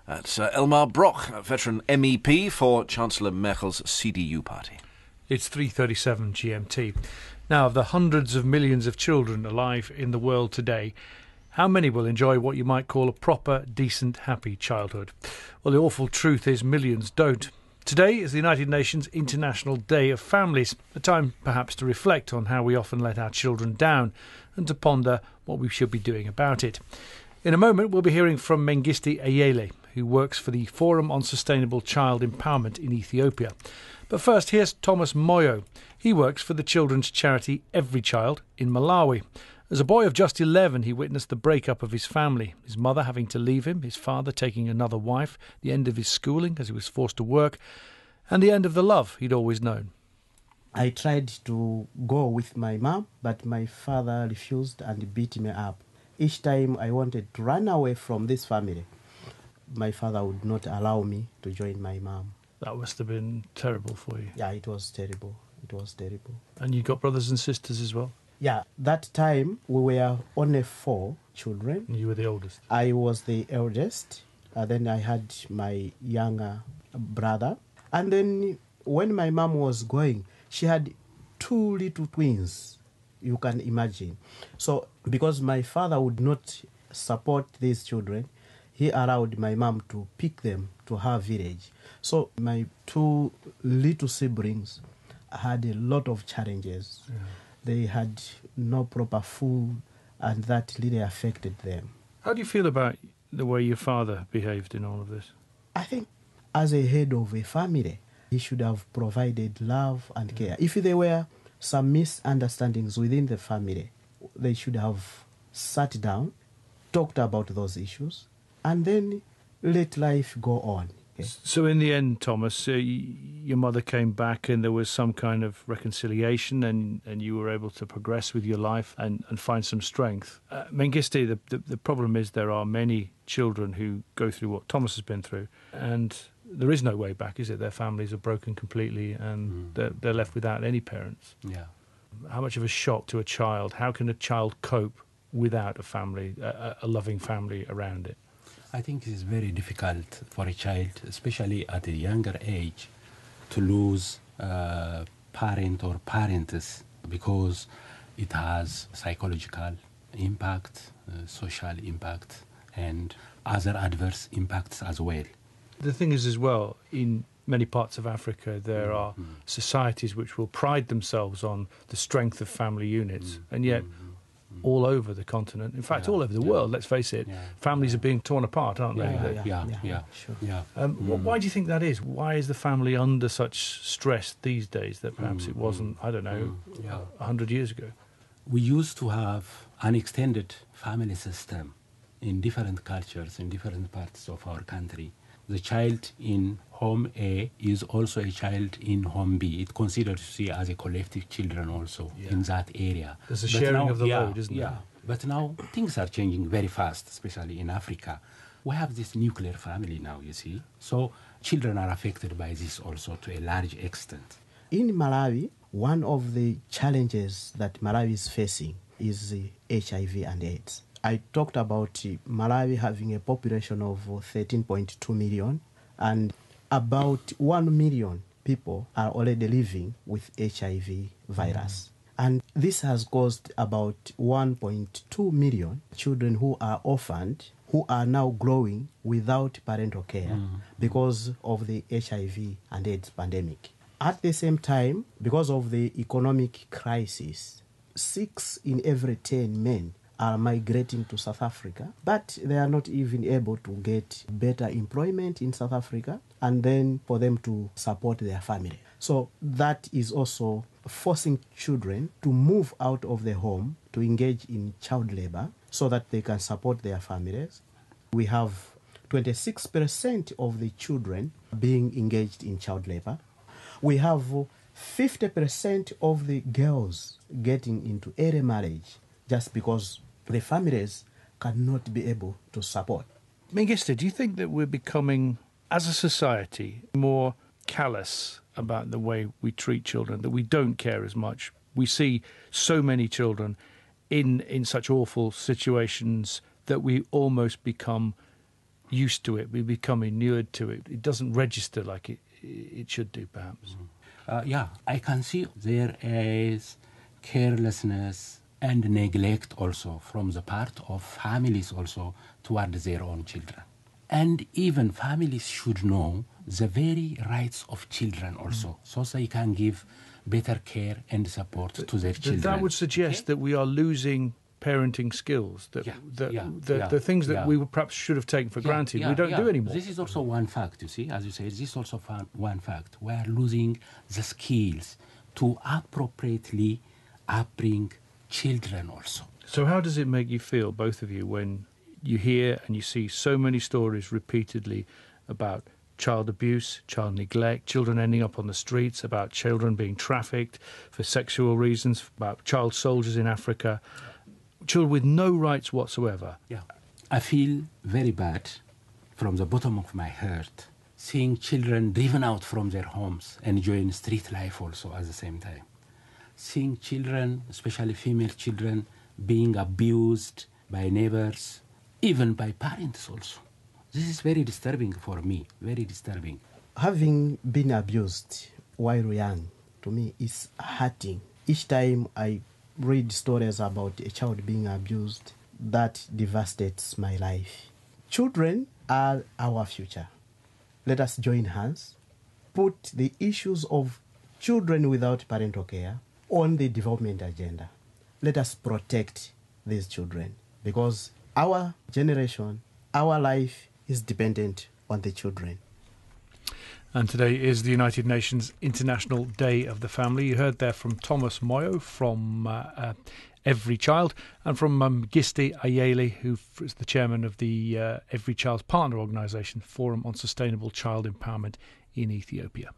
That's Elmar Brok, a veteran MEP for Chancellor Merkel's CDU party. It's 3:37 GMT. Now, of the hundreds of millions of children alive in the world today, how many will enjoy what you might call a proper, decent, happy childhood? Well, the awful truth is millions don't. Today is the United Nations International Day of Families, a time perhaps to reflect on how we often let our children down and to ponder what we should be doing about it. In a moment, we'll be hearing from Mengiste, who works for the Forum on Sustainable Child Empowerment in Ethiopia. But first, here's Thomas Moyo. He works for the children's charity Every Child in Malawi. As a boy of just 11, he witnessed the breakup of his family, his mother having to leave him, his father taking another wife, the end of his schooling as he was forced to work, and the end of the love he'd always known. I tried to go with my mom, but my father refused and beat me up. Each time I wanted to run away from this family, my father would not allow me to join my mom. That must have been terrible for you. Yeah, it was terrible. It was terrible. And you got brothers and sisters as well? Yeah, that time we were only 4 children. And you were the oldest? I was the eldest. Then I had my younger brother. And then when my mom was going, she had 2 little twins, you can imagine. So because my father would not support these children, he allowed my mom to pick them to her village. So my 2 little siblings had a lot of challenges. Yeah. They had no proper food, and that really affected them. How do you feel about the way your father behaved in all of this? I think as a head of a family, he should have provided love and care. If there were some misunderstandings within the family, they should have sat down, talked about those issues, and then let life go on. Okay? So in the end, Thomas, your mother came back and there was some kind of reconciliation and you were able to progress with your life and find some strength. Mengiste, the problem is there are many children who go through what Thomas has been through, and there is no way back, is it? Their families are broken completely and they're left without any parents. Yeah. How much of a shock to a child? How can a child cope without a family, a loving family around it? I think it is very difficult for a child, especially at a younger age, to lose a parent or parents because it has psychological impact, social impact, and other adverse impacts as well. The thing is as well, in many parts of Africa, there are societies which will pride themselves on the strength of family units, and yet all over the continent, in fact, all over the world, let's face it, families are being torn apart, aren't they? Sure. Why do you think that is? Why is the family under such stress these days that perhaps it wasn't, I don't know, 100 years ago? We used to have an extended family system in different cultures, in different parts of our country. The child in home A is also a child in home B. It's considered to see as a collective children also in that area. There's a sharing of the load, isn't there? Yeah, but now things are changing very fast, especially in Africa. We have this nuclear family now, you see. So children are affected by this also to a large extent. In Malawi, one of the challenges that Malawi is facing is HIV and AIDS. I talked about Malawi having a population of 13.2 million, and about 1 million people are already living with HIV virus. And this has caused about 1.2 million children who are orphaned, who are now growing without parental care because of the HIV and AIDS pandemic. At the same time, because of the economic crisis, 6 in every 10 men are migrating to South Africa, but they are not even able to get better employment in South Africa and then for them to support their family. So that is also forcing children to move out of the home to engage in child labor so that they can support their families. We have 26% of the children being engaged in child labor. We have 50% of the girls getting into early marriage just because the families cannot be able to support. Mengiste, do you think that we're becoming, as a society, more callous about the way we treat children, that we don't care as much? We see so many children in such awful situations that we almost become used to it. We become inured to it. It doesn't register like it should do, perhaps. Yeah, I can see there is carelessness and neglect also from the part of families also toward their own children. And even families should know the very rights of children also, so they can give better care and support to their children. That would suggest that we are losing parenting skills, the things that we perhaps should have taken for granted, we don't do anymore. This is also one fact, you see, as you say, this is also one fact. We are losing the skills to appropriately upbring children also. So how does it make you feel, both of you, when you hear and you see so many stories repeatedly about child abuse, child neglect, children ending up on the streets, about children being trafficked for sexual reasons, about child soldiers in Africa, children with no rights whatsoever? Yeah, I feel very bad from the bottom of my heart seeing children driven out from their homes and enjoying street life also at the same time. Seeing children, especially female children, being abused by neighbors, even by parents also. This is very disturbing for me, very disturbing. Having been abused while young, to me, is hurting. Each time I read stories about a child being abused, that devastates my life. Children are our future. Let us join hands, put the issues of children without parental care on the development agenda. Let us protect these children, because our generation, our life is dependent on the children. And today is the United Nations International Day of the Family. You heard there from Thomas Moyo from Every Child, and from Mengiste Ayele, who is the chairman of the Every Child's Partner Organisation Forum on Sustainable Child Empowerment in Ethiopia.